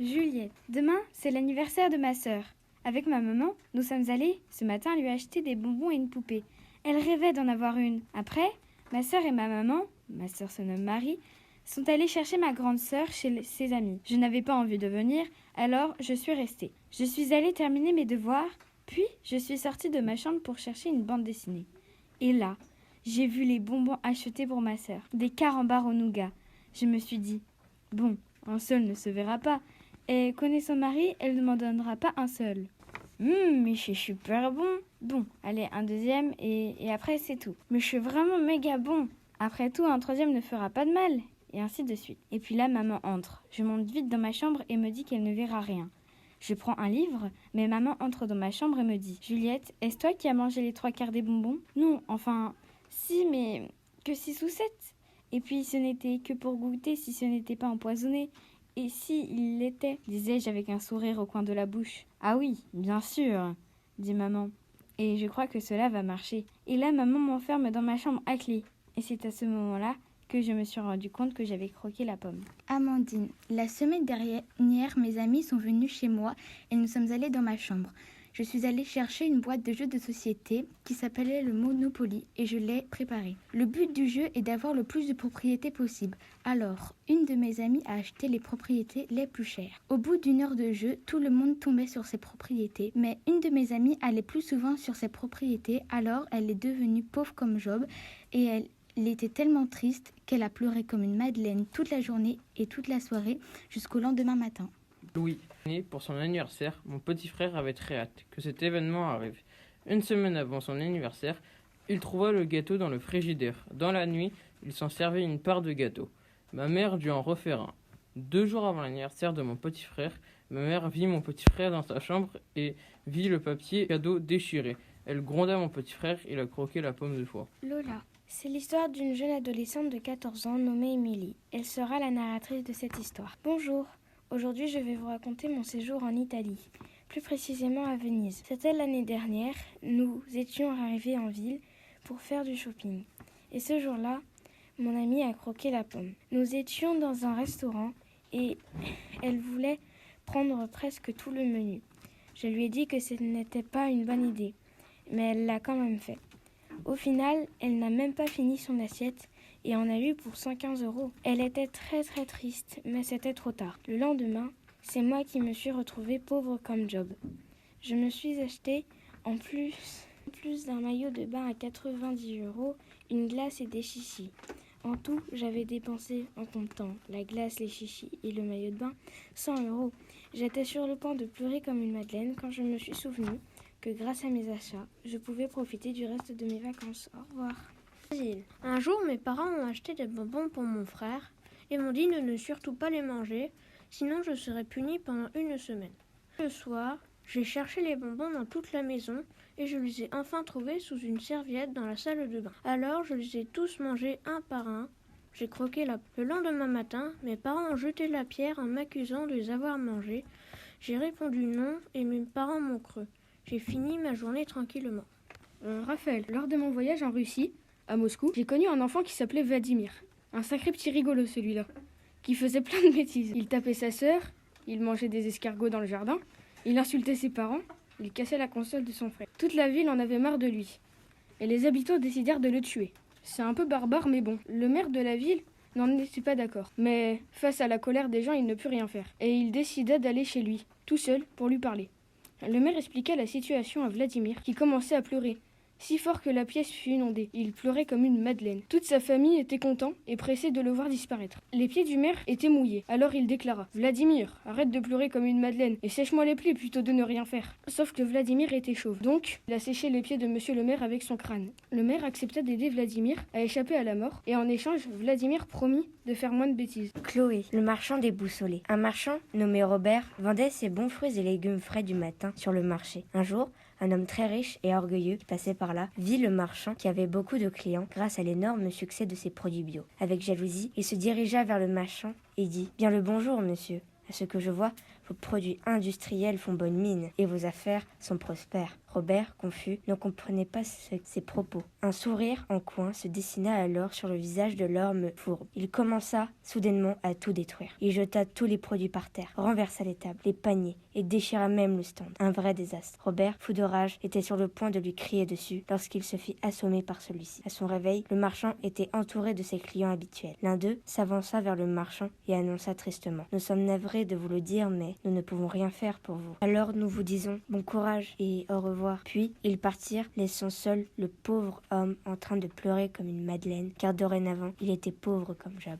Juliette, demain, c'est l'anniversaire de ma sœur. Avec ma maman, nous sommes allés ce matin lui acheter des bonbons et une poupée. Elle rêvait d'en avoir une. Après, ma sœur et ma maman, ma sœur se nomme Marie, sont allées chercher ma grande sœur chez ses amis. Je n'avais pas envie de venir, alors je suis restée. Je suis allée terminer mes devoirs, puis je suis sortie de ma chambre pour chercher une bande dessinée. Et là, j'ai vu les bonbons achetés pour ma sœur, des carambars au nougat. Je me suis dit, bon, un seul ne se verra pas, et connaissant Marie, elle ne m'en donnera pas un seul. Mais c'est super bon. Bon, allez, un deuxième et après c'est tout. Mais je suis vraiment méga bon. Après tout, un troisième ne fera pas de mal. Et ainsi de suite. Et puis là, maman entre. Je monte vite dans ma chambre et me dit qu'elle ne verra rien. Je prends un livre, mais maman entre dans ma chambre et me dit « Juliette, est-ce toi qui as mangé les 3/4 des bonbons ?»« Non, enfin, si, mais que 6 ou 7. Et puis ce n'était que pour goûter si ce n'était pas empoisonné. Et si il l'était, disais-je avec un sourire au coin de la bouche. Ah oui, bien sûr, dit maman. Et je crois que cela va marcher. Et là, maman m'enferme dans ma chambre à clé. Et c'est à ce moment-là que je me suis rendu compte que j'avais croqué la pomme. Amandine, la semaine dernière, mes amis sont venus chez moi et nous sommes allés dans ma chambre. Je suis allée chercher une boîte de jeux de société qui s'appelait le Monopoly et je l'ai préparée. Le but du jeu est d'avoir le plus de propriétés possible. Alors, une de mes amies a acheté les propriétés les plus chères. Au bout d'une heure de jeu, tout le monde tombait sur ses propriétés, mais une de mes amies allait plus souvent sur ses propriétés, alors elle est devenue pauvre comme Job et elle était tellement triste qu'elle a pleuré comme une madeleine toute la journée et toute la soirée jusqu'au lendemain matin. Louis, né pour son anniversaire, mon petit frère avait très hâte que cet événement arrive. Une semaine avant son anniversaire, il trouva le gâteau dans le frigidaire. Dans la nuit, il s'en servait une part de gâteau. Ma mère dut en refaire un. 2 jours avant l'anniversaire de mon petit frère, ma mère vit mon petit frère dans sa chambre et vit le papier cadeau déchiré. Elle gronda mon petit frère, il a croqué la pomme de foie. Lola. C'est l'histoire d'une jeune adolescente de 14 ans nommée Émilie. Elle sera la narratrice de cette histoire. Bonjour, aujourd'hui je vais vous raconter mon séjour en Italie, plus précisément à Venise. C'était l'année dernière, nous étions arrivés en ville pour faire du shopping. Et ce jour-là, mon amie a croqué la pomme. Nous étions dans un restaurant et elle voulait prendre presque tout le menu. Je lui ai dit que ce n'était pas une bonne idée, mais elle l'a quand même fait. Au final, elle n'a même pas fini son assiette et en a eu pour 115 €. Elle était très très triste, mais c'était trop tard. Le lendemain, c'est moi qui me suis retrouvée pauvre comme Job. Je me suis acheté, en plus d'un maillot de bain à 90 €, une glace et des chichis. En tout, j'avais dépensé, en comptant la glace, les chichis et le maillot de bain, 100 €. J'étais sur le point de pleurer comme une madeleine quand je me suis souvenue que grâce à mes achats, je pouvais profiter du reste de mes vacances. Au revoir. Un jour, mes parents ont acheté des bonbons pour mon frère et m'ont dit de ne surtout pas les manger, sinon je serais punie pendant 1 semaine. Le soir, j'ai cherché les bonbons dans toute la maison et je les ai enfin trouvés sous une serviette dans la salle de bain. Alors, je les ai tous mangés un par un. J'ai croqué la... Le lendemain matin, mes parents ont jeté la pierre en m'accusant de les avoir mangés. J'ai répondu non et mes parents m'ont cru. J'ai fini ma journée tranquillement. Raphaël, lors de mon voyage en Russie, à Moscou, j'ai connu un enfant qui s'appelait Vladimir. Un sacré petit rigolo celui-là, qui faisait plein de bêtises. Il tapait sa sœur, il mangeait des escargots dans le jardin, il insultait ses parents, il cassait la console de son frère. Toute la ville en avait marre de lui, et les habitants décidèrent de le tuer. C'est un peu barbare, mais bon. Le maire de la ville n'en était pas d'accord. Mais face à la colère des gens, il ne put rien faire. Et il décida d'aller chez lui, tout seul, pour lui parler. Le maire expliqua la situation à Vladimir, qui commençait à pleurer, si fort que la pièce fut inondée. Il pleurait comme une madeleine. Toute sa famille était content et pressée de le voir disparaître. Les pieds du maire étaient mouillés. Alors il déclara « Vladimir, arrête de pleurer comme une madeleine et sèche-moi les plaies plutôt de ne rien faire. » Sauf que Vladimir était chauve. Donc, il a séché les pieds de monsieur le maire avec son crâne. Le maire accepta d'aider Vladimir à échapper à la mort et en échange, Vladimir promit de faire moins de bêtises. Chloé, le marchand déboussolé. Un marchand, nommé Robert, vendait ses bons fruits et légumes frais du matin sur le marché. Un jour, un homme très riche et orgueilleux qui passait par là vit le marchand qui avait beaucoup de clients grâce à l'énorme succès de ses produits bio. Avec jalousie, il se dirigea vers le marchand et dit « Bien le bonjour, monsieur. À ce que je vois, vos produits industriels font bonne mine et vos affaires sont prospères. Robert, confus, ne comprenait pas ses propos. Un sourire en coin se dessina alors sur le visage de l'homme fourbe. Il commença soudainement à tout détruire. Il jeta tous les produits par terre, renversa les tables, les paniers et déchira même le stand. Un vrai désastre. Robert, fou de rage, était sur le point de lui crier dessus lorsqu'il se fit assommer par celui-ci. À son réveil, le marchand était entouré de ses clients habituels. L'un d'eux s'avança vers le marchand et annonça tristement: « Nous sommes navrés de vous le dire, mais nous ne pouvons rien faire pour vous. Alors nous vous disons bon courage et au revoir. » Puis ils partirent, laissant seul le pauvre homme en train de pleurer comme une madeleine, car dorénavant il était pauvre comme Job.